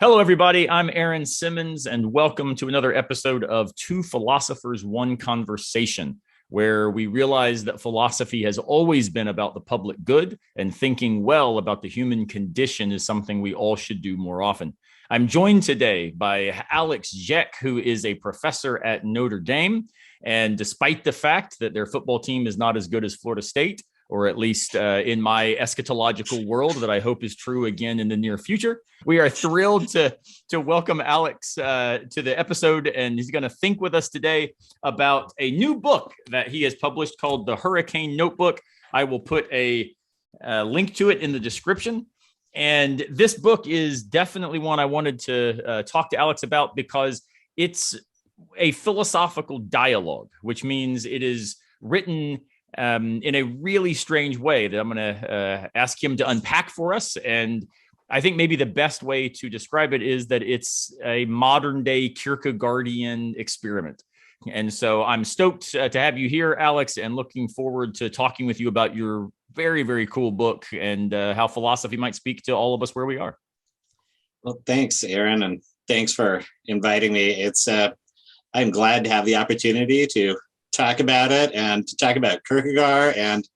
Hello, everybody. I'm Aaron Simmons, and welcome to another episode of Two Philosophers, One Conversation, where we realize that philosophy has always been about the public good, and thinking well about the human condition is something we all should do more often. I'm joined today by Alex Jech, who is a professor at Notre Dame. And despite the fact that their football team is not as good as Florida State, or at least in my eschatological world that I hope is true again in the near future, we are thrilled to welcome Alex to the episode, and he's going to think with us today about a new book that he has published called The Hurricane Notebook. I will put a link to it in the description. And this book is definitely one I wanted to talk to Alex about because it's a philosophical dialogue, which means it is written in a really strange way that I'm going to ask him to unpack for us. And I think maybe the best way to describe it is that it's a modern day Kierkegaardian experiment. And so I'm stoked to have you here, Alex, and looking forward to talking with you about your very, very cool book and how philosophy might speak to all of us where we are. Well, thanks, Aaron, and thanks for inviting me. I'm glad to have the opportunity to talk about it and to talk about Kierkegaard and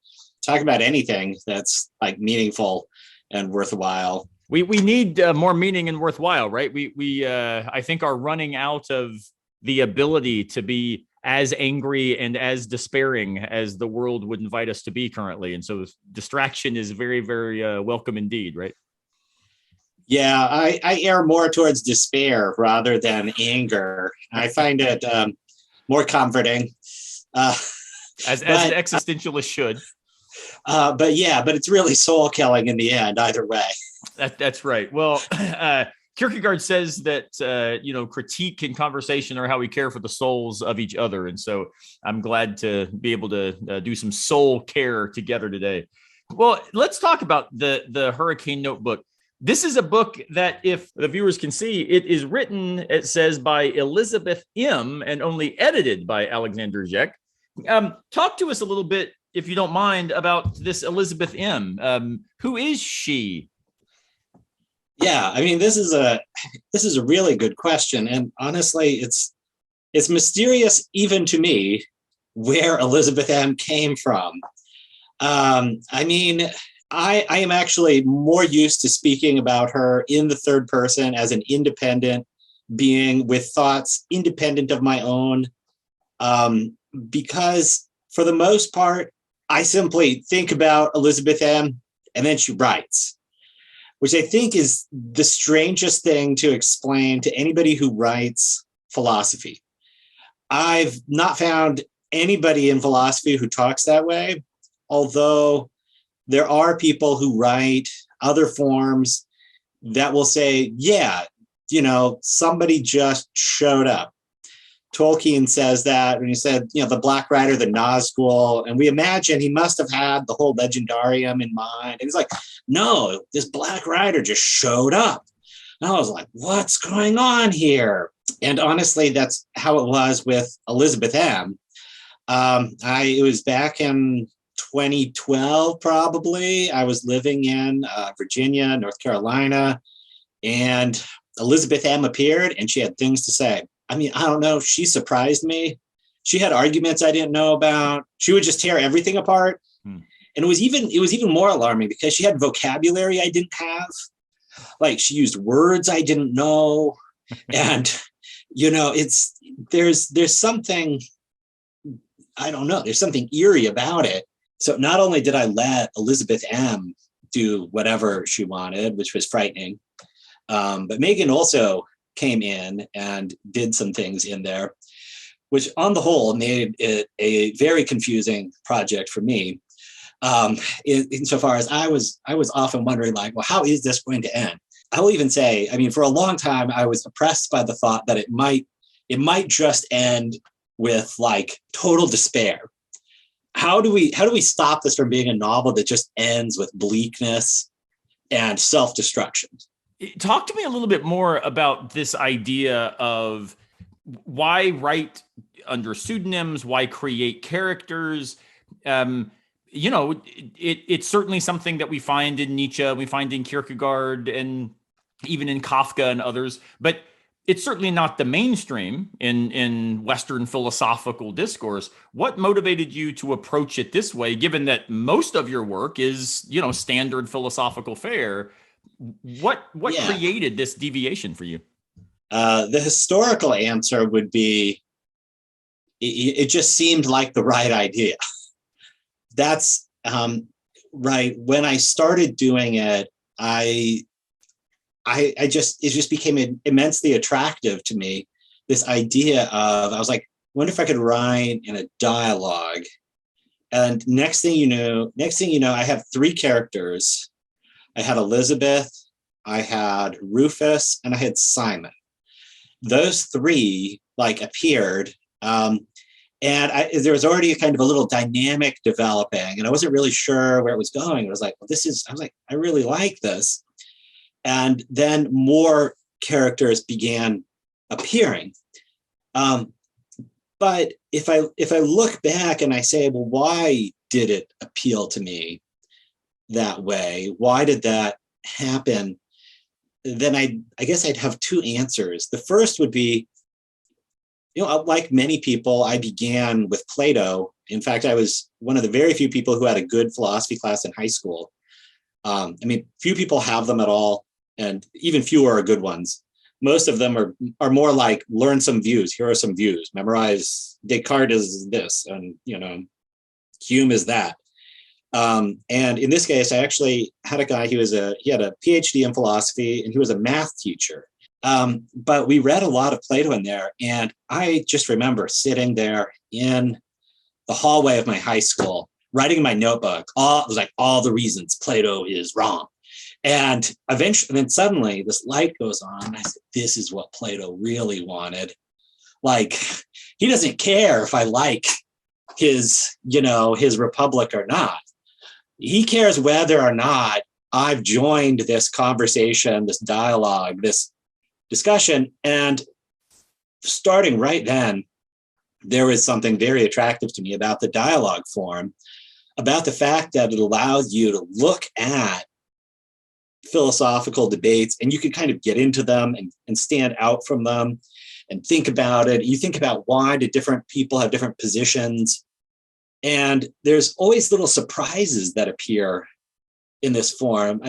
talk about anything that's like meaningful and worthwhile. We need more meaning and worthwhile, right? We I think are running out of the ability to be as angry and as despairing as the world would invite us to be currently. And so distraction is very, very welcome indeed, right? Yeah, I err more towards despair rather than anger. I find it more comforting. As an existentialist should. But it's really soul killing in the end, either way. That's right. Well, Kierkegaard says that, critique and conversation are how we care for the souls of each other. And so I'm glad to be able to do some soul care together today. Well, let's talk about the Hurricane Notebook. This is a book that, if the viewers can see, it is written, it says, by Elizabeth M. and only edited by Alexander Jech. Talk to us a little bit, if you don't mind, about this Elizabeth M. Who is she? Yeah, I mean, this is a really good question, and honestly, it's mysterious even to me where Elizabeth M. came from. I am actually more used to speaking about her in the third person as an independent being with thoughts independent of my own, because for the most part, I simply think about Elizabeth M. and then she writes, which I think is the strangest thing to explain to anybody who writes philosophy. I've not found anybody in philosophy who talks that way, although there are people who write other forms that will say, yeah, somebody just showed up. Tolkien says that when he said, the Black Rider, the Nazgul, and we imagine he must have had the whole legendarium in mind. And he's like, no, this Black Rider just showed up. And I was like, what's going on here? And honestly, that's how it was with Elizabeth M. It was back in 2012, probably. I was living in Virginia, North Carolina, and Elizabeth M. appeared and she had things to say. I mean, I don't know. She surprised me. She had arguments I didn't know about. She would just tear everything apart. And it was even more alarming because she had vocabulary I didn't have. Like, she used words I didn't know. And, there's something, I don't know, there's something eerie about it. So not only did I let Elizabeth M. do whatever she wanted, which was frightening, but Megan also came in and did some things in there, which on the whole made it a very confusing project for me. Insofar as I was often wondering, like, well, how is this going to end? I will even say, I mean, for a long time, I was oppressed by the thought that it might just end with like total despair. How do we stop this from being a novel that just ends with bleakness and self-destruction? Talk to me a little bit more about this idea of why write under pseudonyms, why create characters. It's certainly something that we find in Nietzsche, we find in Kierkegaard, and even in Kafka and others. But it's certainly not the mainstream in Western philosophical discourse. What motivated you to approach it this way, given that most of your work is, standard philosophical fare? What Yeah. created this deviation for you? The historical answer would be it just seemed like the right idea. That's right. When I started doing it, it just became immensely attractive to me. This idea of, I was like, wonder if I could write in a dialogue. And next thing you know, I have three characters. I had Elizabeth, I had Rufus, and I had Simon. Those three appeared. There was already kind of a little dynamic developing, and I wasn't really sure where it was going. I was like, I really like this. And then more characters began appearing. But if I look back and I say, well, why did it appeal to me that way? Why did that happen? Then I guess I'd have two answers. The first would be, like many people, I began with Plato. In fact, I was one of the very few people who had a good philosophy class in high school. Few people have them at all, and even fewer are good ones. Most of them are more like, learn some views. Here are some views. Memorize Descartes is this, and Hume is that. And in this case, I actually had a guy. He had a PhD in philosophy, and he was a math teacher. But we read a lot of Plato in there, and I just remember sitting there in the hallway of my high school, writing in my notebook. It was like all the reasons Plato is wrong. And eventually, then suddenly this light goes on. And I said, this is what Plato really wanted. Like, he doesn't care if I like his Republic or not. He cares whether or not I've joined this conversation, this dialogue, this discussion. And starting right then, there was something very attractive to me about the dialogue form, about the fact that it allows you to look at philosophical debates, and you can kind of get into them and stand out from them and think about it. You think about why do different people have different positions. And there's always little surprises that appear in this form.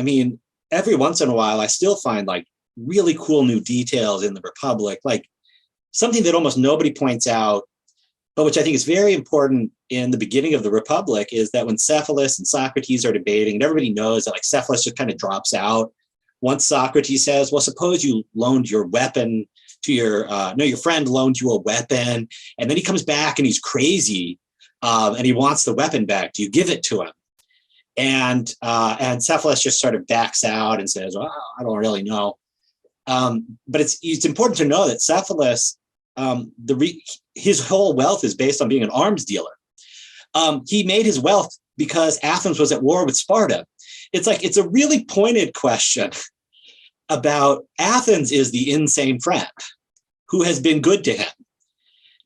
Every once in a while, I still find really cool new details in the Republic, like something that almost nobody points out, but which I think is very important in the beginning of the Republic, is that when Cephalus and Socrates are debating, and everybody knows that Cephalus just kind of drops out. Once Socrates says, well, suppose you loaned your weapon to your friend loaned you a weapon, and then he comes back and he's crazy, and he wants the weapon back. Do you give it to him? And Cephalus just sort of backs out and says, well, I don't really know. But it's important to know that Cephalus, his whole wealth is based on being an arms dealer. He made his wealth because Athens was at war with Sparta. It's a really pointed question about Athens is the insane friend who has been good to him.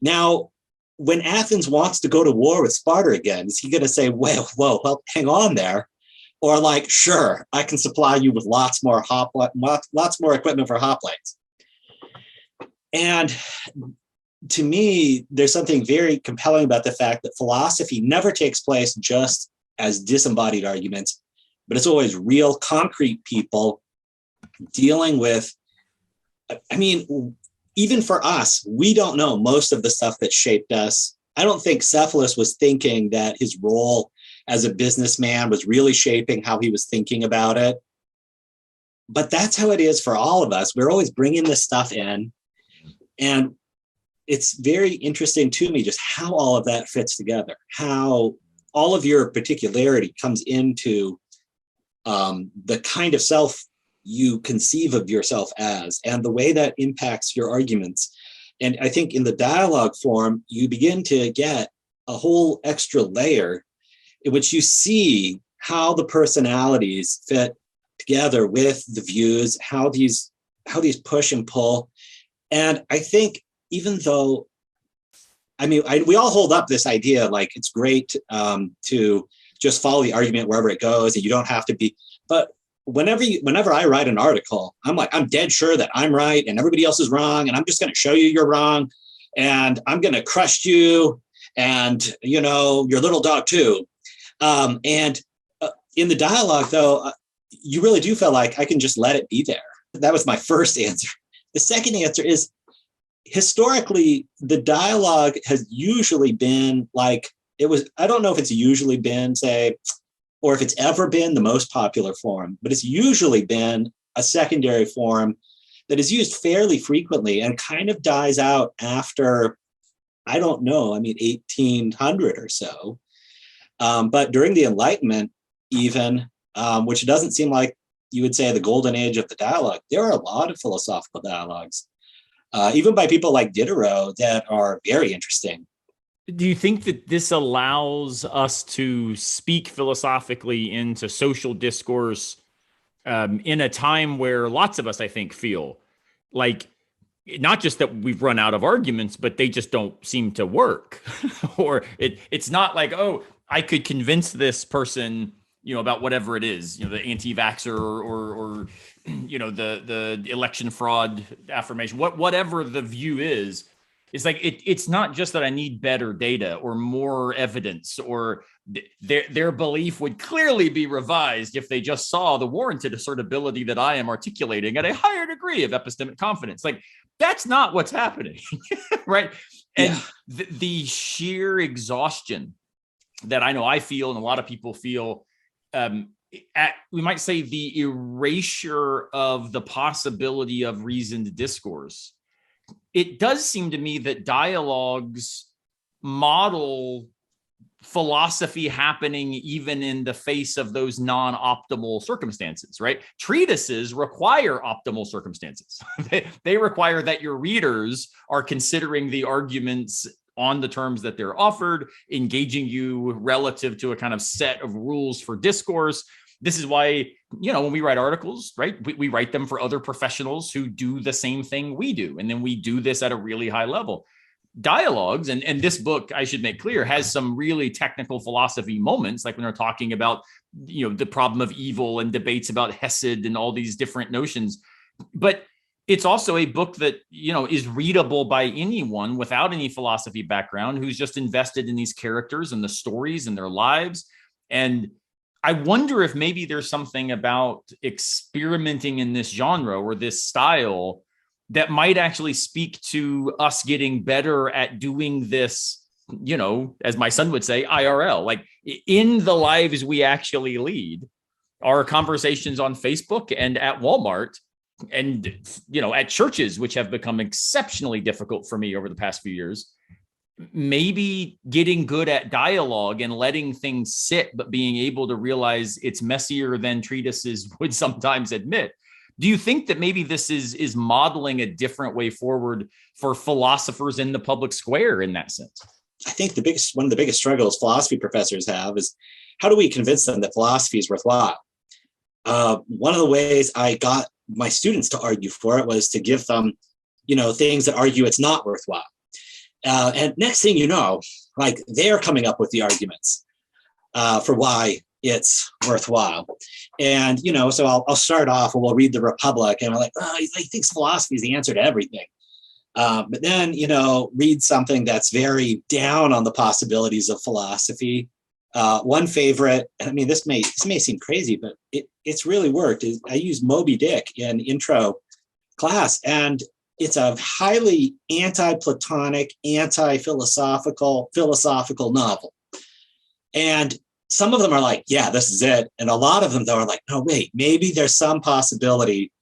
Now, when Athens wants to go to war with Sparta again, is he going to say, well, hang on there? Or sure, I can supply you with lots more equipment for hoplites. And to me, there's something very compelling about the fact that philosophy never takes place just as disembodied arguments, but it's always real, concrete people dealing with, even for us, we don't know most of the stuff that shaped us. I don't think Cephalus was thinking that his role as a businessman was really shaping how he was thinking about it. But that's how it is for all of us. We're always bringing this stuff in. And it's very interesting to me just how all of that fits together, how all of your particularity comes into the kind of self you conceive of yourself as, and the way that impacts your arguments. And I think in the dialogue form, you begin to get a whole extra layer in which you see how the personalities fit together with the views, how these push and pull. And I think even though, we all hold up this idea, it's great to just follow the argument wherever it goes, and you don't have to be, but whenever I write an article, I'm like, I'm dead sure that I'm right and everybody else is wrong. And I'm just going to show you you're wrong. And I'm going to crush you and, your little dog too. And in the dialogue, though, you really do feel like I can just let it be there. That was my first answer. The second answer is, historically, the dialogue has usually been like, I don't know if it's usually been, say, or if it's ever been the most popular form, but it's usually been a secondary form that is used fairly frequently and kind of dies out after, I don't know, 1800 or so. But during the Enlightenment, even, which doesn't seem like you would say the golden age of the dialogue, there are a lot of philosophical dialogues, even by people like Diderot, that are very interesting. Do you think that this allows us to speak philosophically into social discourse in a time where lots of us, I think, feel like not just that we've run out of arguments, but they just don't seem to work? Or it's not like, oh, I could convince this person, about whatever it is, the anti-vaxxer or the election fraud affirmation, whatever the view is. It's like it's not just that I need better data or more evidence, or their belief would clearly be revised if they just saw the warranted assertability that I am articulating at a higher degree of epistemic confidence. Like, that's not what's happening, right? And the sheer exhaustion that I know I feel and a lot of people feel, we might say the erasure of the possibility of reasoned discourse. It does seem to me that dialogues model philosophy happening even in the face of those non-optimal circumstances, right? Treatises require optimal circumstances. They require that your readers are considering the arguments on the terms that they're offered, engaging you relative to a kind of set of rules for discourse. This is why, when we write articles, right, we write them for other professionals who do the same thing we do. And then we do this at a really high level. Dialogues, and this book, I should make clear, has some really technical philosophy moments, like when they're talking about, the problem of evil and debates about Hesed and all these different notions. But it's also a book that, is readable by anyone without any philosophy background who's just invested in these characters and the stories and their lives. And I wonder if maybe there's something about experimenting in this genre or this style that might actually speak to us getting better at doing this, as my son would say, IRL, like in the lives we actually lead. Our conversations on Facebook and at Walmart and, at churches, which have become exceptionally difficult for me over the past few years. Maybe getting good at dialogue and letting things sit, but being able to realize it's messier than treatises would sometimes admit. Do you think that maybe this is modeling a different way forward for philosophers in the public square in that sense? I think one of the biggest struggles philosophy professors have is, how do we convince them that philosophy is worthwhile? One of the ways I got my students to argue for it was to give them, things that argue it's not worthwhile. And next thing you know, like, they're coming up with the arguments for why it's worthwhile. And, so I'll start off and we'll read the Republic and I'm like, oh, he thinks philosophy is the answer to everything. But then, read something that's very down on the possibilities of philosophy. One favorite, this may seem crazy, but it's really worked, is I use Moby Dick in intro class, and it's a highly anti-Platonic, anti-philosophical novel. And some of them are like, yeah, this is it. And a lot of them, though, are like, no, wait, maybe there's some possibility.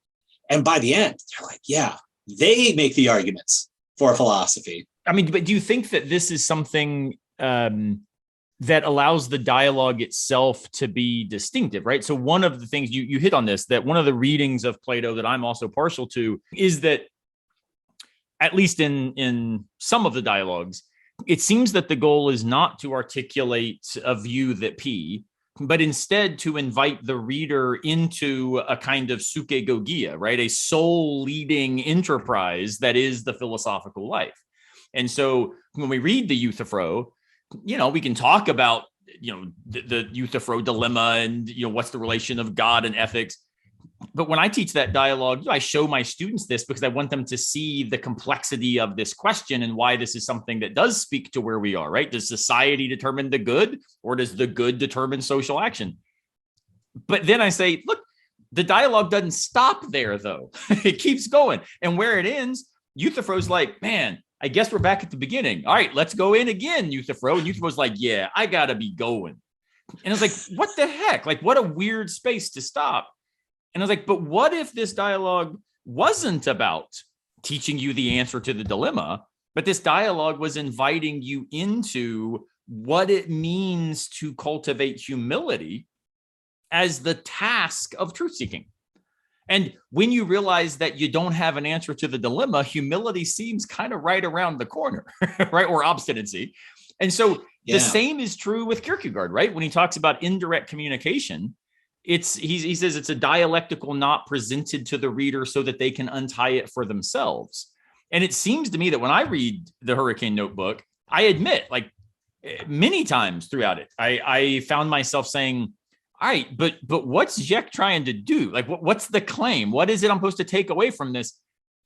And by the end, they're like, yeah, they make the arguments for philosophy. But do you think that this is something that allows the dialogue itself to be distinctive, right? So one of the things you hit on this, that one of the readings of Plato that I'm also partial to is that, at least in some of the dialogues, it seems that the goal is not to articulate a view that P, but instead to invite the reader into a kind of sukegogia, right? A soul-leading enterprise that is the philosophical life. And so when we read the Euthyphro, we can talk about, the Euthyphro dilemma and, what's the relation of God and ethics. But when I teach that dialogue, I show my students this because I want them to see the complexity of this question and why this is something that does speak to where we are, right? Does society determine the good, or does the good determine social action? But then I say, look, the dialogue doesn't stop there, though. It keeps going. And where it ends, Euthyphro's like, man, I guess we're back at the beginning. All right, let's go in again, Euthyphro. And Euthyphro's like, yeah, I got to be going. And I was like, what the heck? Like, what a weird space to stop. And I was like, but what if this dialogue wasn't about teaching you the answer to the dilemma, but this dialogue was inviting you into what it means to cultivate humility as the task of truth seeking? And when you realize that you don't have an answer to the dilemma, humility seems kind of right around the corner, right? Or obstinacy. And so the same is true with Kierkegaard, right? When he talks about indirect communication, he says it's a dialectical knot presented to the reader so that they can untie it for themselves. And it seems to me that when I read the Hurricane Notebook, I admit, like many times throughout it, I found myself saying, all right, but what's Jech trying to do? Like, what's the claim? What is it I'm supposed to take away from this?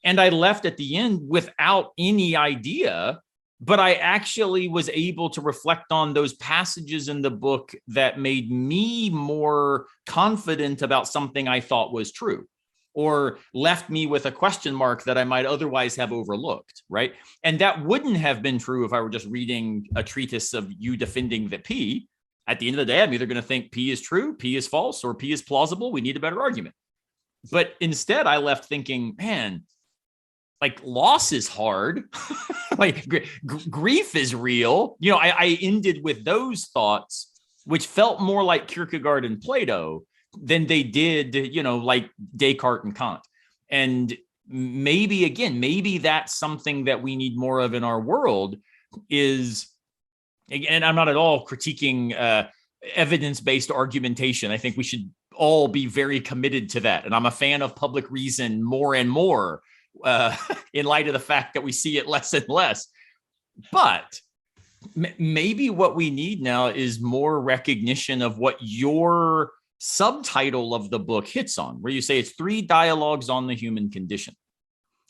And I left at the end without any idea, but I actually was able to reflect on those passages in the book that made me more confident about something I thought was true, or left me with a question mark that I might otherwise have overlooked, right? And that wouldn't have been true if I were just reading a treatise of you defending the P. At the end of the day, I'm either going to think P is true, P is false, or P is plausible. We need a better argument. But instead, I left thinking, man, like loss is hard. Like grief is real. You know, I ended with those thoughts, which felt more like Kierkegaard and Plato than they did, you know, like Descartes and Kant. And maybe that's something that we need more of in our world is, and I'm not at all critiquing evidence-based argumentation. I think we should all be very committed to that. And I'm a fan of public reason more and more in light of the fact that we see it less and less. But maybe what we need now is more recognition of what your subtitle of the book hits on, where you say it's 3 dialogues on the human condition.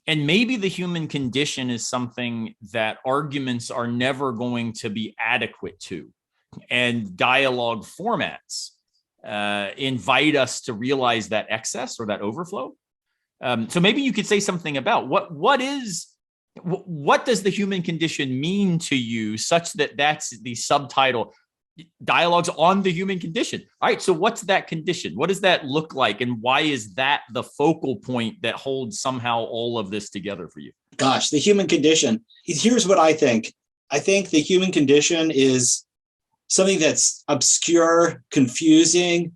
And maybe the human condition is something that arguments are never going to be adequate to. And dialogue formats invite us to realize that excess or that overflow. So maybe you could say something about what does the human condition mean to you, such that that's the subtitle, dialogues on the human condition. All right, so what's that condition? What does that look like? And why is that the focal point that holds somehow all of this together for you? Gosh, the human condition. Here's what I think. I think the human condition is something that's obscure, confusing.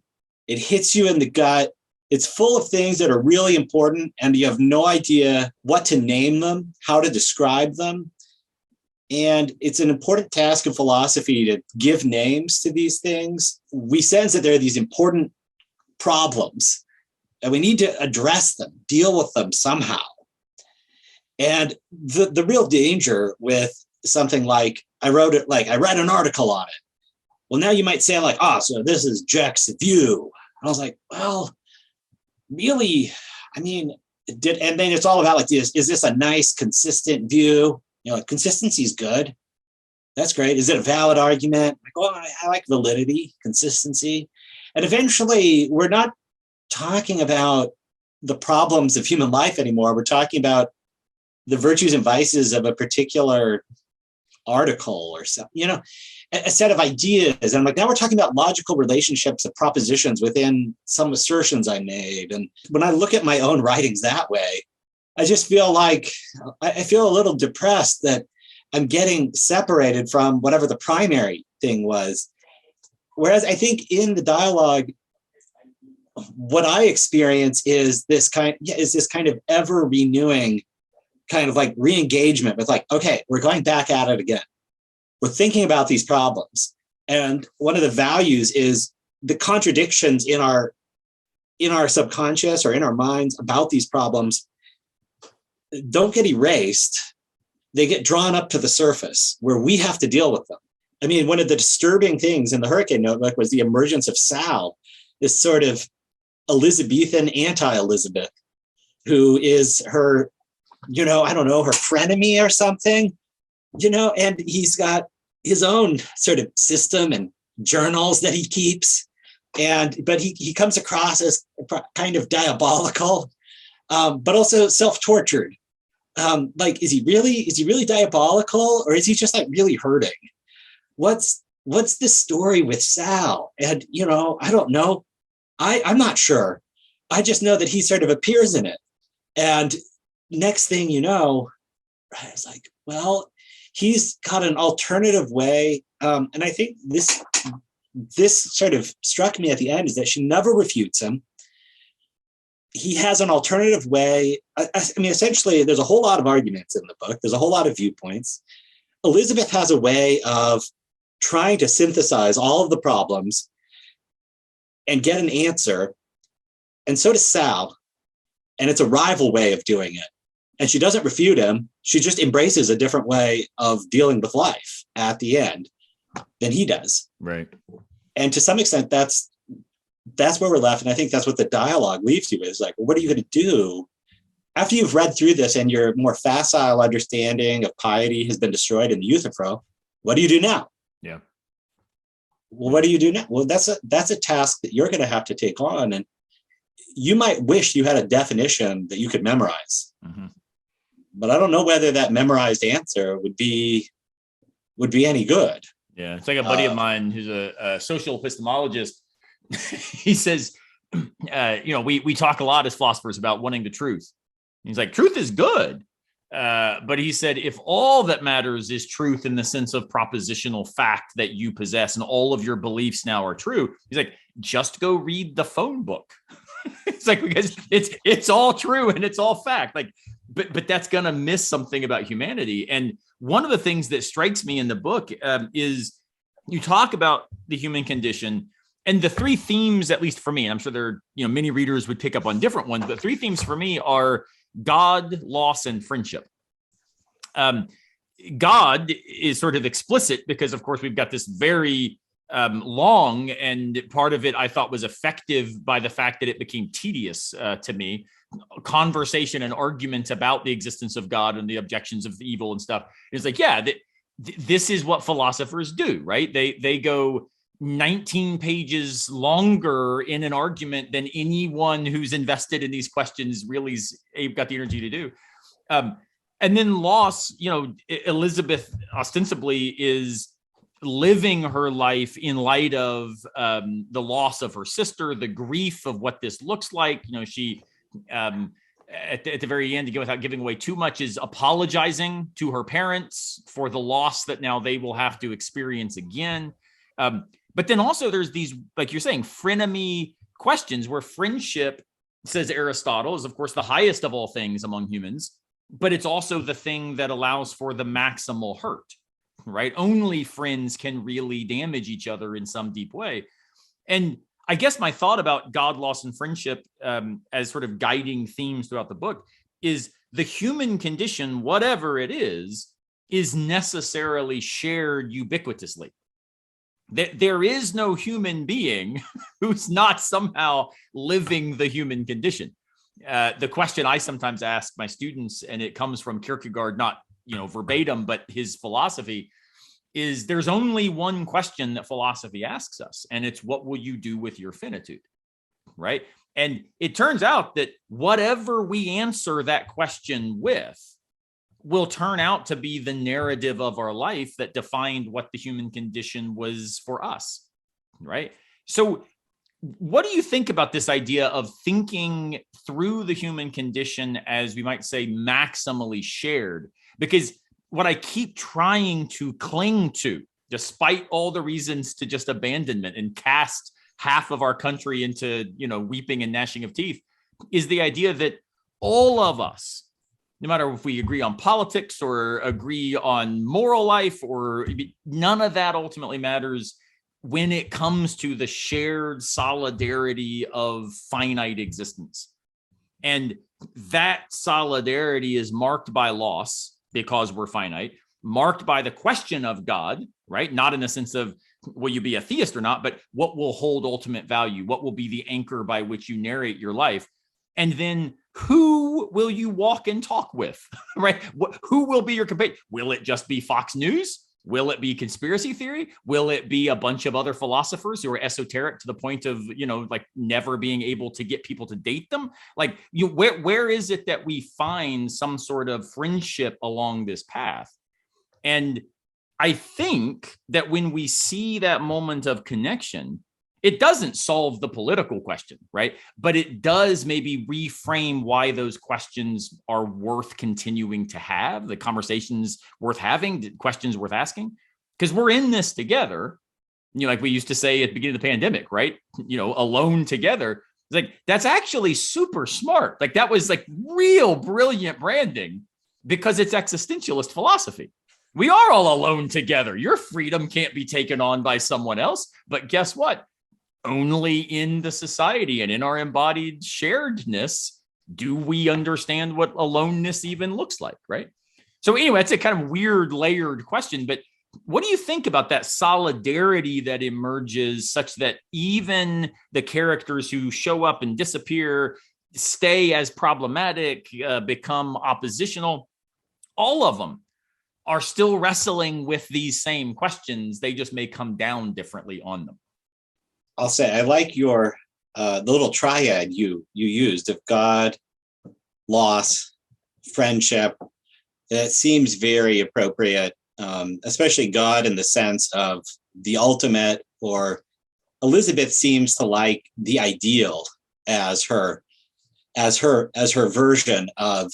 It hits you in the gut. It's full of things that are really important, and you have no idea what to name them, how to describe them. And it's an important task of philosophy to give names to these things. We sense that there are these important problems, and we need to address them, deal with them somehow. And the real danger with something like, I read an article on it. Well, now you might say like, so this is Jech's view. And I was like, well, really, I mean, and then it's all about like, is this a nice, consistent view? You know, like, consistency is good. That's great. Is it a valid argument? Like, well, I like validity, consistency. And eventually, we're not talking about the problems of human life anymore. We're talking about the virtues and vices of a particular article or something, you know, a set of ideas. And I'm like, now we're talking about logical relationships of propositions within some assertions I made. And when I look at my own writings that way, I just feel like I feel a little depressed that I'm getting separated from whatever the primary thing was. Whereas I think in the dialogue, what I experience is this kind of ever renewing kind of like re-engagement with like, okay, we're going back at it again. We're thinking about these problems. And one of the values is the contradictions in our subconscious or in our minds about these problems don't get erased. They get drawn up to the surface where we have to deal with them. I mean, one of the disturbing things in the Hurricane Notebook was the emergence of Sal, this sort of Elizabethan anti-Elizabeth, who is her, I don't know, her frenemy or something, and he's got his own sort of system and journals that he keeps. But he comes across as kind of diabolical, but also self-tortured. Like, is he really diabolical, or is he just like really hurting? What's the story with Sal? And, I don't know. I'm not sure. I just know that he sort of appears in it. And next thing you know, it's like, well, he's got an alternative way. And I think this sort of struck me at the end, is that she never refutes him. He has an alternative way. I mean, essentially, there's a whole lot of arguments in the book. There's a whole lot of viewpoints. Elizabeth has a way of trying to synthesize all of the problems and get an answer. And so does Sal. And it's a rival way of doing it. And she doesn't refute him. She just embraces a different way of dealing with life at the end than he does. Right. And to some extent, that's where we're left. And I think that's what the dialogue leaves you with, like, well, what are you going to do after you've read through this and your more facile understanding of piety has been destroyed in the Euthyphro? What do you do now? Yeah. Well, what do you do now? Well, that's a task that you're going to have to take on. And you might wish you had a definition that you could memorize. Mm-hmm. But I don't know whether that memorized answer would be any good. Yeah. It's like a buddy of mine who's a social epistemologist. He says, we talk a lot as philosophers about wanting the truth. He's like, truth is good. But he said, if all that matters is truth in the sense of propositional fact that you possess and all of your beliefs now are true, he's like, just go read the phone book. It's like, because it's all true and it's all fact. Like, but that's going to miss something about humanity. And one of the things that strikes me in the book is you talk about the human condition, and the three themes, at least for me, and I'm sure there are, many readers would pick up on different ones, but three themes for me are God, loss, and friendship. God is sort of explicit because, of course, we've got this very long, and part of it I thought was effective by the fact that it became tedious to me. Conversation and argument about the existence of God and the objections of evil and stuff. It's like, this is what philosophers do, right? They go 19 pages longer in an argument than anyone who's invested in these questions really has got the energy to do. And then loss, Elizabeth ostensibly is living her life in light of the loss of her sister, the grief of what this looks like. She, at the very end, without giving away too much, is apologizing to her parents for the loss that now they will have to experience again. But then also there's these, like you're saying, frenemy questions where friendship, says Aristotle, is of course the highest of all things among humans, but it's also the thing that allows for the maximal hurt, right? Only friends can really damage each other in some deep way. And I guess my thought about God, loss, and friendship as sort of guiding themes throughout the book is the human condition, whatever it is necessarily shared ubiquitously. There is no human being who's not somehow living the human condition. The question I sometimes ask my students, and it comes from Kierkegaard, not verbatim, but his philosophy, is there's only one question that philosophy asks us, and it's what will you do with your finitude, right? And it turns out that whatever we answer that question with will turn out to be the narrative of our life that defined what the human condition was for us, right? So what do you think about this idea of thinking through the human condition as, we might say, maximally shared? Because what I keep trying to cling to, despite all the reasons to just abandonment and cast half of our country into, weeping and gnashing of teeth, is the idea that all of us, no matter if we agree on politics or agree on moral life, or none of that ultimately matters when it comes to the shared solidarity of finite existence. And that solidarity is marked by loss because we're finite, marked by the question of God, right? Not in the sense of will you be a theist or not, but what will hold ultimate value? What will be the anchor by which you narrate your life? And then who will you walk and talk with, right? Who will be your companion? Will it just be Fox News? Will it be conspiracy theory? Will it be a bunch of other philosophers who are esoteric to the point of, like never being able to get people to date them? Like, where is it that we find some sort of friendship along this path? And I think that when we see that moment of connection, it doesn't solve the political question, right? But it does maybe reframe why those questions are worth continuing to have, the conversations worth having, the questions worth asking, because we're in this together. Like we used to say at the beginning of the pandemic, right? Alone together. It's like, that's actually super smart. Like that was like real brilliant branding because it's existentialist philosophy. We are all alone together. Your freedom can't be taken on by someone else. But guess what? Only in the society and in our embodied sharedness do we understand what aloneness even looks like, right? So anyway, that's a kind of weird layered question, but what do you think about that solidarity that emerges such that even the characters who show up and disappear, stay as problematic, become oppositional, all of them are still wrestling with these same questions. They just may come down differently on them. I'll say I like your the little triad you used of God, loss, friendship. That seems very appropriate, especially God in the sense of the ultimate. Or Elizabeth seems to like the ideal as her version of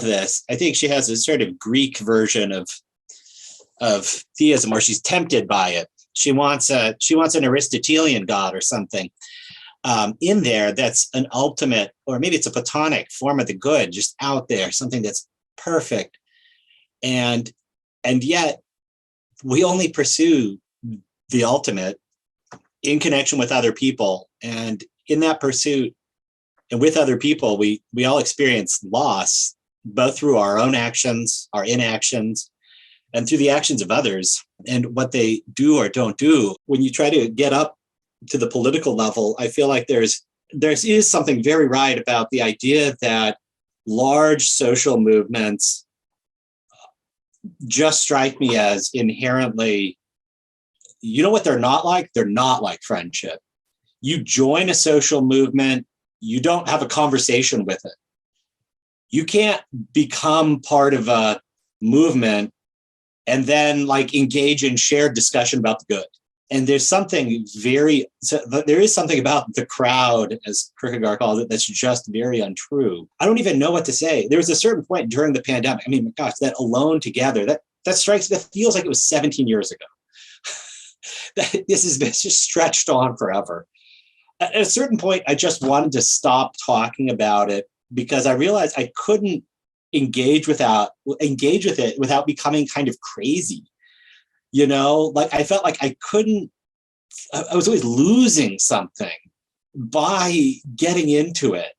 this. I think she has a sort of Greek version of theism, where she's tempted by it. She wants an Aristotelian God or something in there that's an ultimate, or maybe it's a Platonic form of the good, just out there, something that's perfect. And yet we only pursue the ultimate in connection with other people. And in that pursuit and with other people, we all experience loss, both through our own actions, our inactions, and through the actions of others and what they do or don't do. When you try to get up to the political level, I feel like there is something very right about the idea that large social movements just strike me as inherently, what they're not like? They're not like friendship. You join a social movement, you don't have a conversation with it. You can't become part of a movement and then engage in shared discussion about the good. And there is something about the crowd, as Kierkegaard calls it, that's just very untrue. I don't even know what to say. There was a certain point during the pandemic, gosh, that alone together, that feels like it was 17 years ago. This has been just stretched on forever. At a certain point, I just wanted to stop talking about it because I realized I couldn't engage with it without becoming kind of crazy. I felt like I was always losing something by getting into it.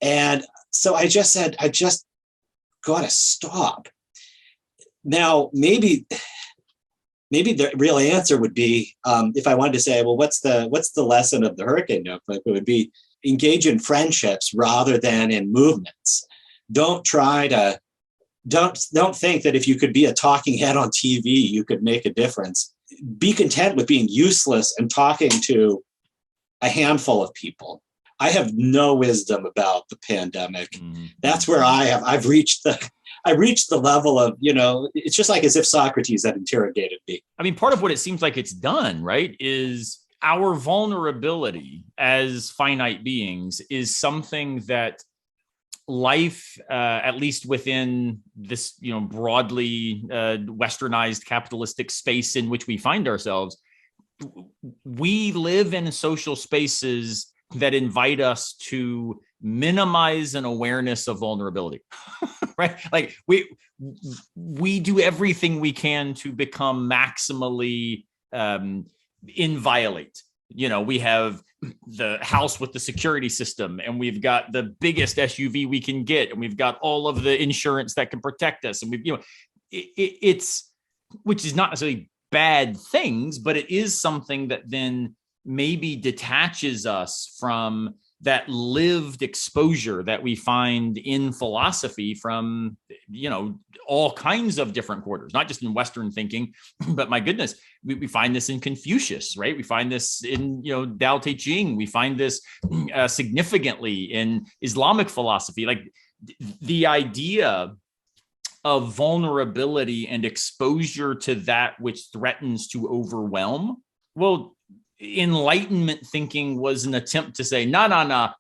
And so I just said, I just got to stop. Now, maybe the real answer would be, if I wanted to say, well, what's the lesson of the hurricane notebook? It would be engage in friendships rather than in movements. Don't think that if you could be a talking head on TV, you could make a difference. Be content with being useless and talking to a handful of people. I have no wisdom about the pandemic. Mm-hmm. That's where I've reached the level of, it's just like as if Socrates had interrogated me. Part of what it seems like it's done, right, is our vulnerability as finite beings is something that life, at least within this, broadly westernized capitalistic space in which we find ourselves, we live in social spaces that invite us to minimize an awareness of vulnerability, right? Like we do everything we can to become maximally inviolate. We have the house with the security system, and we've got the biggest SUV we can get, and we've got all of the insurance that can protect us, and it's which is not necessarily bad things, but it is something that then maybe detaches us from that lived exposure that we find in philosophy from, all kinds of different quarters, not just in Western thinking, but my goodness, we find this in Confucius, right? We find this in, Tao Te Ching. We find this significantly in Islamic philosophy. Like the idea of vulnerability and exposure to that which threatens to overwhelm. Well, Enlightenment thinking was an attempt to say, no,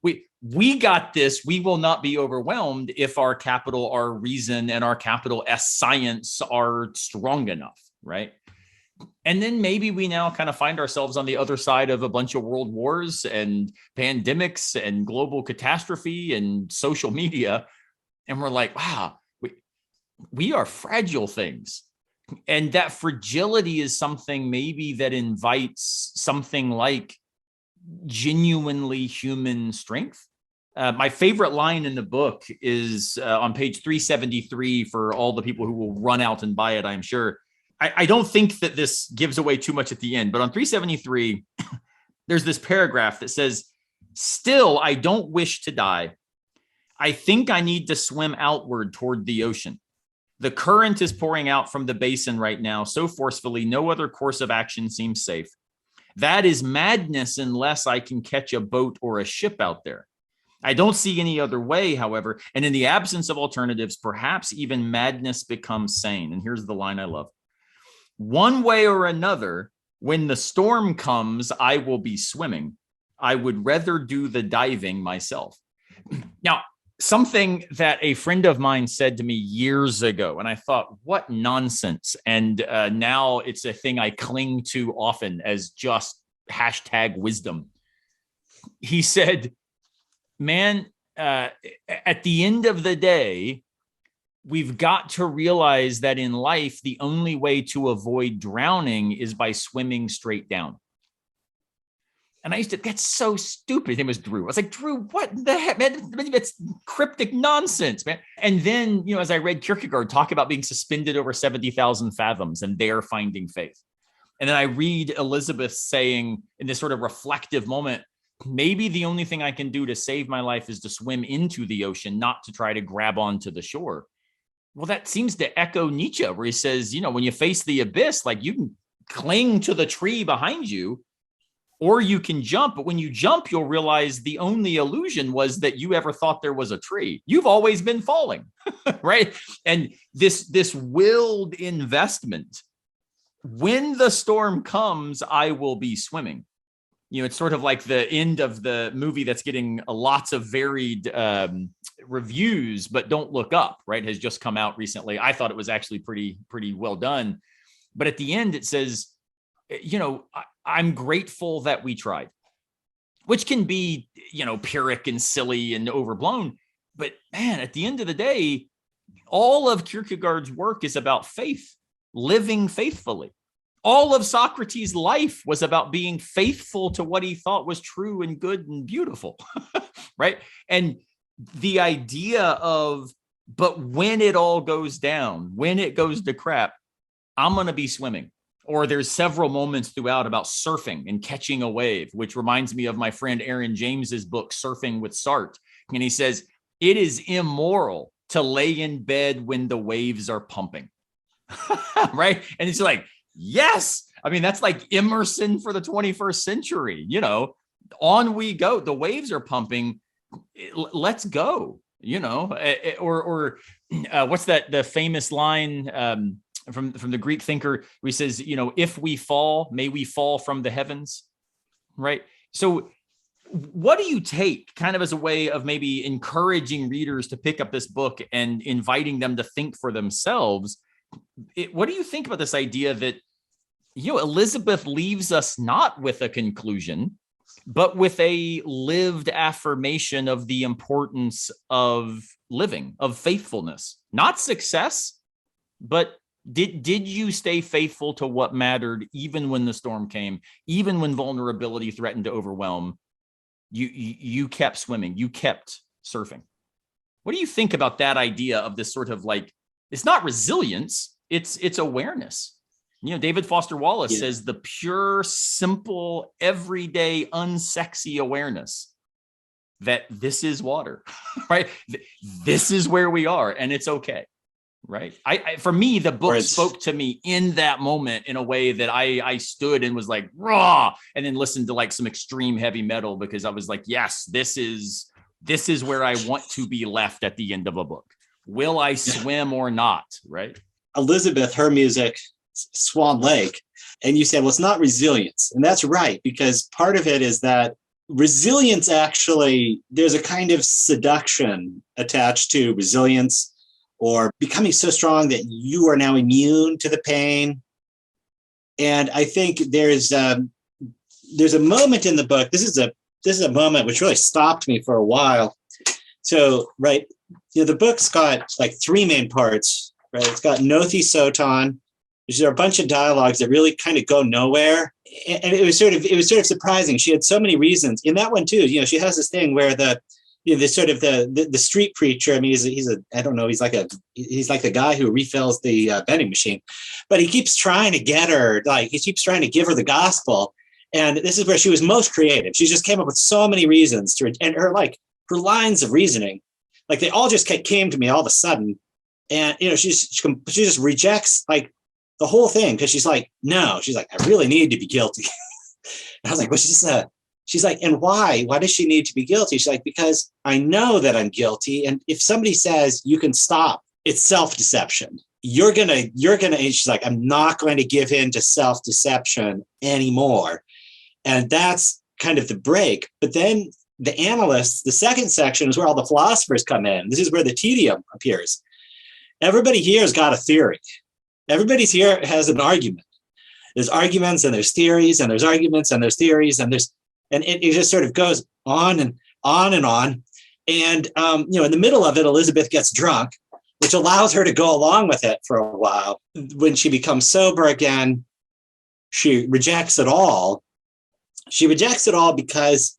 we got this. We will not be overwhelmed if our capital R reason and our capital S science are strong enough, right? And then maybe we now kind of find ourselves on the other side of a bunch of world wars and pandemics and global catastrophe and social media. And we're like, wow, we are fragile things. And that fragility is something maybe that invites something like genuinely human strength. My favorite line in the book is on page 373 for all the people who will run out and buy it, I'm sure. I don't think that this gives away too much at the end, but on 373, there's this paragraph that says, "Still, I don't wish to die. I think I need to swim outward toward the ocean. The current is pouring out from the basin right now so forcefully, no other course of action seems safe. That is madness unless I can catch a boat or a ship out there. I don't see any other way, however, and in the absence of alternatives, perhaps even madness becomes sane." And here's the line I love. "One way or another, when the storm comes, I will be swimming. I would rather do the diving myself." Now, something that a friend of mine said to me years ago, and I thought, what nonsense. And now it's a thing I cling to often as just #wisdom. He said, man, at the end of the day, we've got to realize that in life, the only way to avoid drowning is by swimming straight down. And I used to, that's so stupid. His name was Drew. I was like, Drew, what the heck, man? That's cryptic nonsense, man. And then, as I read Kierkegaard talk about being suspended over 70,000 fathoms and there finding faith. And then I read Elizabeth saying in this sort of reflective moment, maybe the only thing I can do to save my life is to swim into the ocean, not to try to grab onto the shore. Well, that seems to echo Nietzsche, where he says, when you face the abyss, like you can cling to the tree behind you, or you can jump, but when you jump, you'll realize the only illusion was that you ever thought there was a tree. You've always been falling, right? And this willed investment, when the storm comes, I will be swimming. It's sort of like the end of the movie that's getting lots of varied reviews, but Don't Look Up, right, has just come out recently. I thought it was actually pretty well done. But at the end, it says, I'm grateful that we tried, which can be, pyrrhic and silly and overblown. But man, at the end of the day, all of Kierkegaard's work is about faith, living faithfully. All of Socrates' life was about being faithful to what he thought was true and good and beautiful, right? And the idea of, but when it all goes down, when it goes to crap, I'm going to be swimming. Or there's several moments throughout about surfing and catching a wave, which reminds me of my friend Aaron James's book, Surfing with Sartre. And he says, it is immoral to lay in bed when the waves are pumping, right? And it's like, yes. I mean, that's like Emerson for the 21st century. On we go. The waves are pumping. Let's go, or what's that? The famous line from the Greek thinker where he says, if we fall, may we fall from the heavens, right? So what do you take kind of as a way of maybe encouraging readers to pick up this book and inviting them to think for themselves? What do you think about this idea that, Elizabeth leaves us not with a conclusion, but with a lived affirmation of the importance of living, of faithfulness, not success, but did you stay faithful to what mattered, even when the storm came, even when vulnerability threatened to overwhelm? You kept swimming, you kept surfing. What do you think about that idea of this sort of like, it's not resilience, it's awareness, David Foster Wallace Yeah. says the pure, simple, everyday, unsexy awareness that this is water, right? This is where we are, and it's okay, right? For me, the book spoke to me in that moment in a way that I stood and was like, raw, and then listened to like some extreme heavy metal because I was like, yes, this is where I want to be left at the end of a book. Will I swim or not, right? Elizabeth, her music, Swan Lake, and you said, well, it's not resilience. And that's right, because part of it is that resilience actually, there's a kind of seduction attached to resilience or becoming so strong that you are now immune to the pain. And I think there's a moment in the book, this is a moment which really stopped me for a while. So, right, the book's got like three main parts, right? It's got Nothi Soton. There's a bunch of dialogues that really kind of go nowhere. And it was sort of surprising. She had so many reasons in that one too. She has this thing where the street preacher. I mean, he's like the guy who refills the vending machine, but he keeps trying to get her, like he keeps trying to give her the gospel. And this is where she was most creative. She just came up with so many reasons and her lines of reasoning, like they all just came to me all of a sudden. And, she just rejects like the whole thing. Cause she's like, no, she's like, I really need to be guilty. And I was like, well, she's like, and why does she need to be guilty? She's like, because I know that I'm guilty. And if somebody says you can stop, it's self-deception. You're going to, she's like, I'm not going to give in to self-deception anymore. And that's kind of the break. But then the analysts, the second section is where all the philosophers come in. This is where the tedium appears. Everybody here has got a theory. Everybody's here has an argument. There's arguments and there's theories and there's arguments and there's theories and it just sort of goes on and on and on. And, in the middle of it, Elizabeth gets drunk, which allows her to go along with it for a while. When she becomes sober again, she rejects it all. She rejects it all because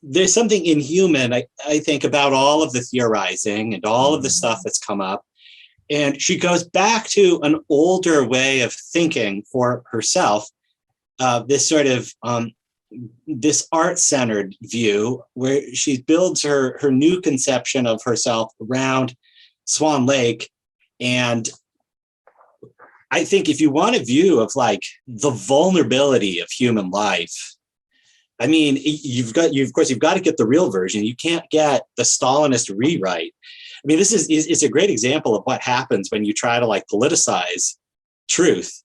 there's something inhuman, I think, about all of the theorizing and all of the stuff that's come up. And she goes back to an older way of thinking for herself, this sort of this art-centered view where she builds her new conception of herself around Swan Lake. And I think if you want a view of like the vulnerability of human life, I mean, you've got to get the real version. You can't get the Stalinist rewrite. I mean, it's a great example of what happens when you try to like politicize truth.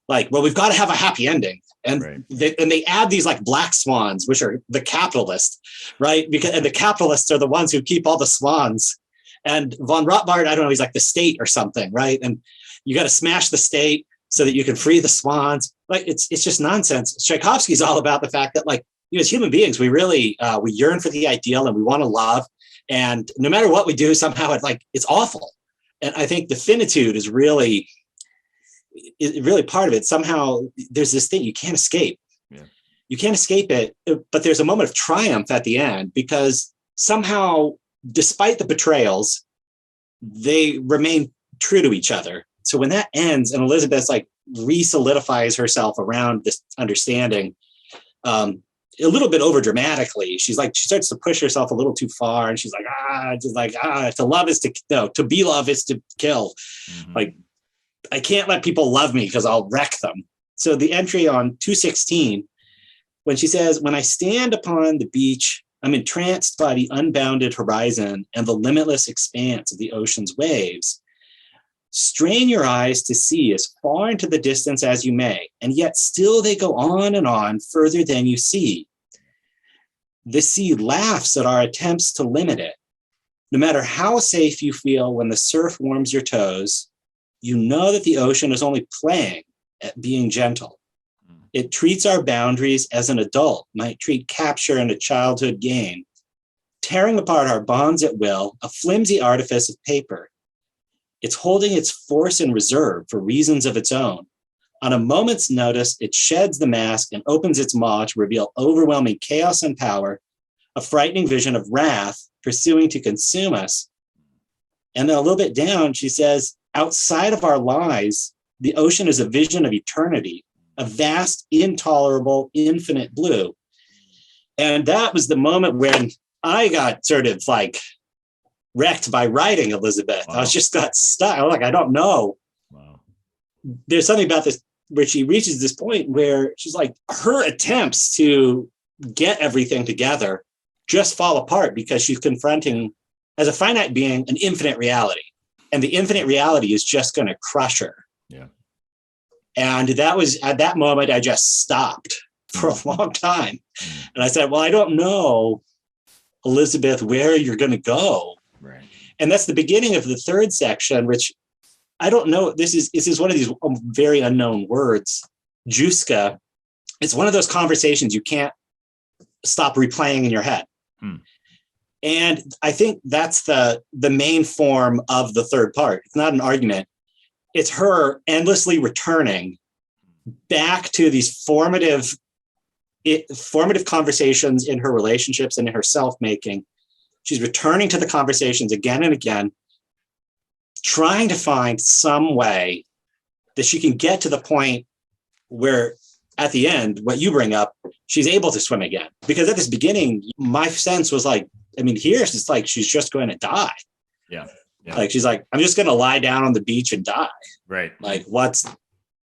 Like, well, we've got to have a happy ending. And right. they add these like black swans, which are the capitalists, right? And the capitalists are the ones who keep all the swans. And von Rothbard, I don't know, he's like the state or something, right? And you got to smash the state so that you can free the swans. Like, it's just nonsense. Tchaikovsky's all about the fact that, like, as human beings, we really we yearn for the ideal and we want to love. And no matter what we do, somehow it's awful. And I think the finitude is really part of it. Somehow there's this thing you can't escape. Yeah. You can't escape it, but there's a moment of triumph at the end because somehow, despite the betrayals, they remain true to each other. So when that ends and Elizabeth like re-solidifies herself around this understanding, a little bit over dramatically, she starts to push herself a little too far, and she's like, to love is to no, to be love is to kill. Mm-hmm. Like, I can't let people love me because I'll wreck them. So the entry on 216, when she says, when I stand upon the beach, I'm entranced by the unbounded horizon and the limitless expanse of the ocean's waves. Strain your eyes to see as far into the distance as you may, and yet still they go on and on further than you see. The sea laughs at our attempts to limit it. No matter how safe you feel when the surf warms your toes, you know that the ocean is only playing at being gentle. It treats our boundaries as an adult might treat capture in a childhood game, tearing apart our bonds at will, a flimsy artifice of paper. It's holding its force in reserve for reasons of its own. On a moment's notice, it sheds the mask and opens its maw to reveal overwhelming chaos and power, a frightening vision of wrath pursuing to consume us. And then a little bit down, she says, outside of our lies, the ocean is a vision of eternity, a vast, intolerable, infinite blue. And that was the moment when I got sort of like wrecked by writing Elizabeth. Wow. I was just got stuck. I was like, I don't know. Wow. There's something about this where she reaches this point where she's like, her attempts to get everything together just fall apart because she's confronting, as a finite being, an infinite reality. And the infinite reality is just going to crush her. Yeah. And that was at that moment, I just stopped for a long time. And I said, well, I don't know, Elizabeth, where you're going to go. Right. And that's the beginning of the third section, which I don't know. This is one of these very unknown words, Juska. It's one of those conversations you can't stop replaying in your head. And I think that's the main form of the third part. It's not an argument. It's her endlessly returning back to these formative conversations in her relationships and in her self-making. She's returning to the conversations again and again, trying to find some way that she can get to the point where at the end, what you bring up, she's able to swim again. Because at this beginning, my sense was like, I mean, here it's like she's just going to die. Yeah. Like she's like, I'm just going to lie down on the beach and die. Right. Like, what's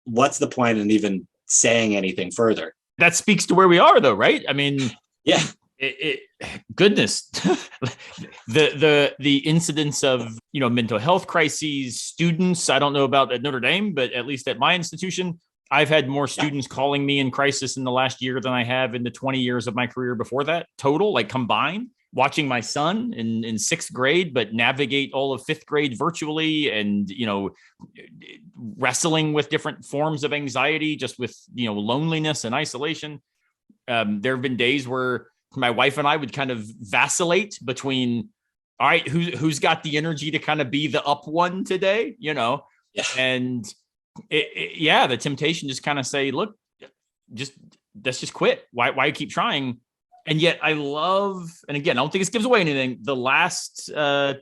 the point in even saying anything further? That speaks to where we are, though, right? I mean, yeah. Goodness, the incidence of mental health crises, students. I don't know about at Notre Dame, but at least at my institution, I've had more students calling me in crisis in the last year than I have in the 20 years of my career before that. Total, like combined. Watching my son in sixth grade, but navigate all of fifth grade virtually, and wrestling with different forms of anxiety, just with loneliness and isolation. There have been days where my wife and I would kind of vacillate between, all right, who's got the energy to kind of be the up one today, and the temptation just kind of say, look, let's just quit. Why keep trying? And yet I love, and again, I don't think this gives away anything, the last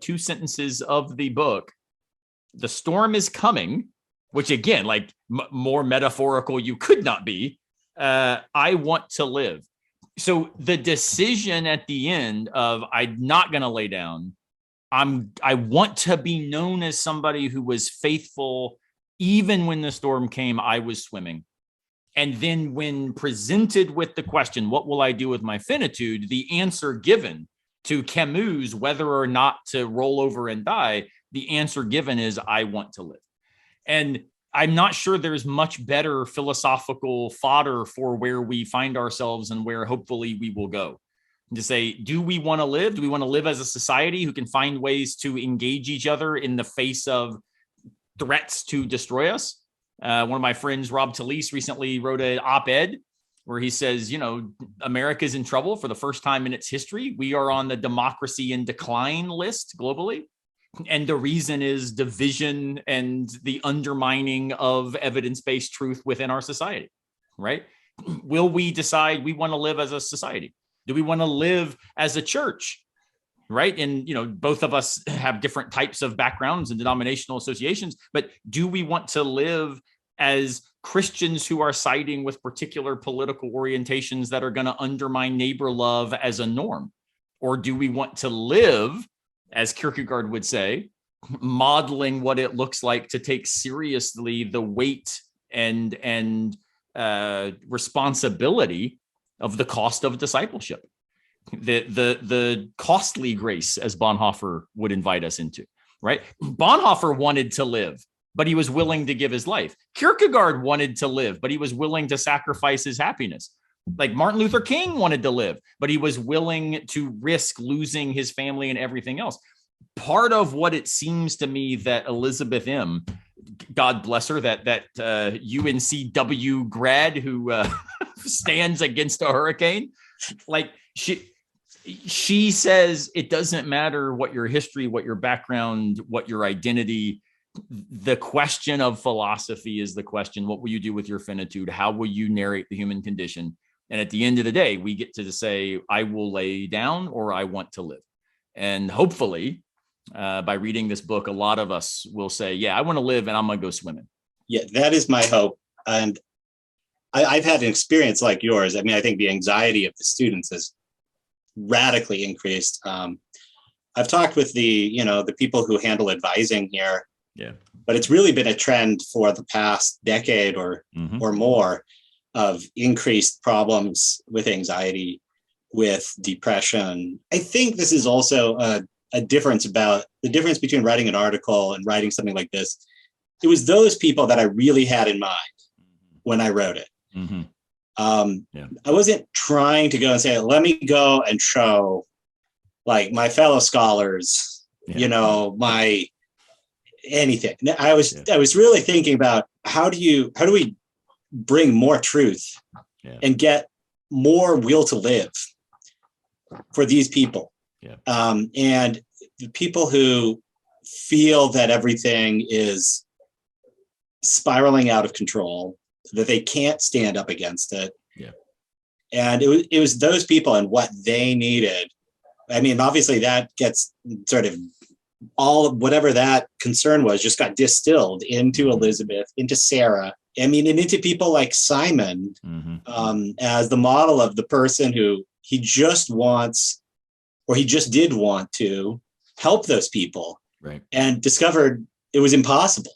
two sentences of the book. The storm is coming, which again, like more metaphorical you could not be. I want to live. So the decision at the end of I'm not going to lay down. I want to be known as somebody who was faithful. Even when the storm came, I was swimming. And then when presented with the question, what will I do with my finitude? The answer given to Camus, whether or not to roll over and die, the answer given is, I want to live. And I'm not sure there's much better philosophical fodder for where we find ourselves and where hopefully we will go. To say, do we want to live? Do we want to live as a society who can find ways to engage each other in the face of threats to destroy us? One of my friends, Rob Talese, recently wrote an op-ed where he says, America's in trouble for the first time in its history. We are on the democracy in decline list globally. And the reason is division and the undermining of evidence-based truth within our society, right? Will we decide we want to live as a society? Do we want to live as a church? Right. And, both of us have different types of backgrounds and denominational associations, but do we want to live as Christians who are siding with particular political orientations that are going to undermine neighbor love as a norm? Or do we want to live, as Kierkegaard would say, modeling what it looks like to take seriously the weight and responsibility of the cost of discipleship? The costly grace, as Bonhoeffer would invite us into, right? Bonhoeffer wanted to live, but he was willing to give his life. Kierkegaard wanted to live, but he was willing to sacrifice his happiness. Like Martin Luther King wanted to live, but he was willing to risk losing his family and everything else. Part of what it seems to me that Elizabeth M., God bless her, that UNCW grad who stands against a hurricane, like she says it doesn't matter what your history, what your background, what your identity. The question of philosophy is the question, what will you do with your finitude? How will you narrate the human condition? And at the end of the day, we get to say, I will lay down or I want to live. And hopefully, by reading this book, a lot of us will say, yeah, I want to live and I'm going to go swimming. Yeah, that is my hope. And I've had an experience like yours. I mean, I think the anxiety of the students has radically increased. I've talked with the people who handle advising here. Yeah. But it's really been a trend for the past decade or more of increased problems with anxiety, with depression. I think this is also a difference about the difference between writing an article and writing something like this. It was those people that I really had in mind when I wrote it. Mm-hmm. I wasn't trying to go and say, let me go and show like my fellow scholars, my anything. I was really thinking about how do we bring more truth and get more will to live for these people. And the people who feel that everything is spiraling out of control, that they can't stand up against it. And it was those people and what they needed. I mean, obviously that gets sort of all of whatever that concern was just got distilled into Elizabeth, into Sarah. I mean, and into people like Simon as the model of the person who he just did want to help those people, right? And discovered it was impossible,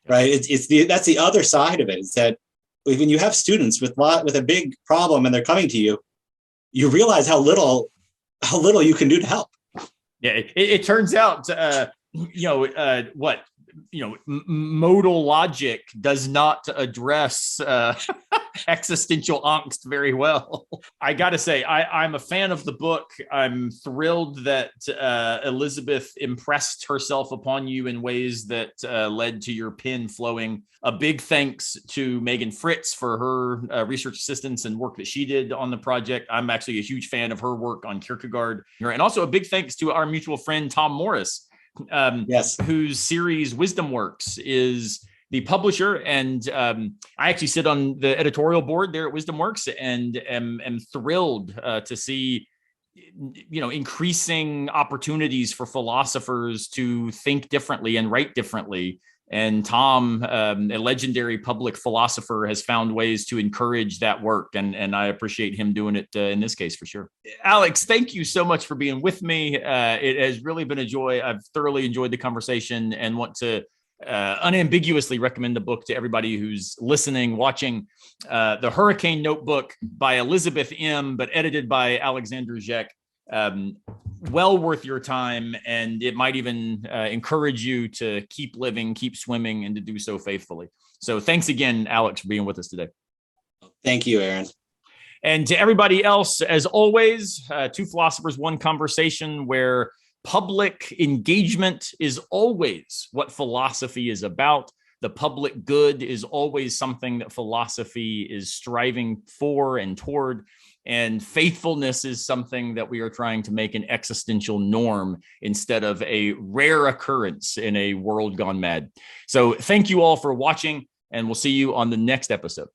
right? That's the other side of it. Is that when you have students with a big problem and they're coming to you, you realize how little you can do to help. Yeah, it turns out, modal logic does not address existential angst very well. I got to say, I'm a fan of the book. I'm thrilled that Elizabeth impressed herself upon you in ways that led to your pen flowing. A big thanks to Megan Fritz for her research assistance and work that she did on the project. I'm actually a huge fan of her work on Kierkegaard. And also a big thanks to our mutual friend, Tom Morris, whose series Wisdom Works is the publisher. And I actually sit on the editorial board there at Wisdom Works and am thrilled to see increasing opportunities for philosophers to think differently and write differently. And Tom, a legendary public philosopher, has found ways to encourage that work. And I appreciate him doing it in this case for sure. Alex, thank you so much for being with me. It has really been a joy. I've thoroughly enjoyed the conversation and want to unambiguously recommend the book to everybody who's listening, watching. The Hurricane Notebook by Elizabeth M., but edited by Alexander Jech. Well worth your time, and it might even encourage you to keep living, keep swimming, and to do so faithfully. So thanks again, Alex, for being with us today. Thank you, Aaron. And to everybody else, as always, Two Philosophers, One Conversation, where public engagement is always what philosophy is about. The public good is always something that philosophy is striving for and toward. And faithfulness is something that we are trying to make an existential norm instead of a rare occurrence in a world gone mad. So thank you all for watching, and we'll see you on the next episode.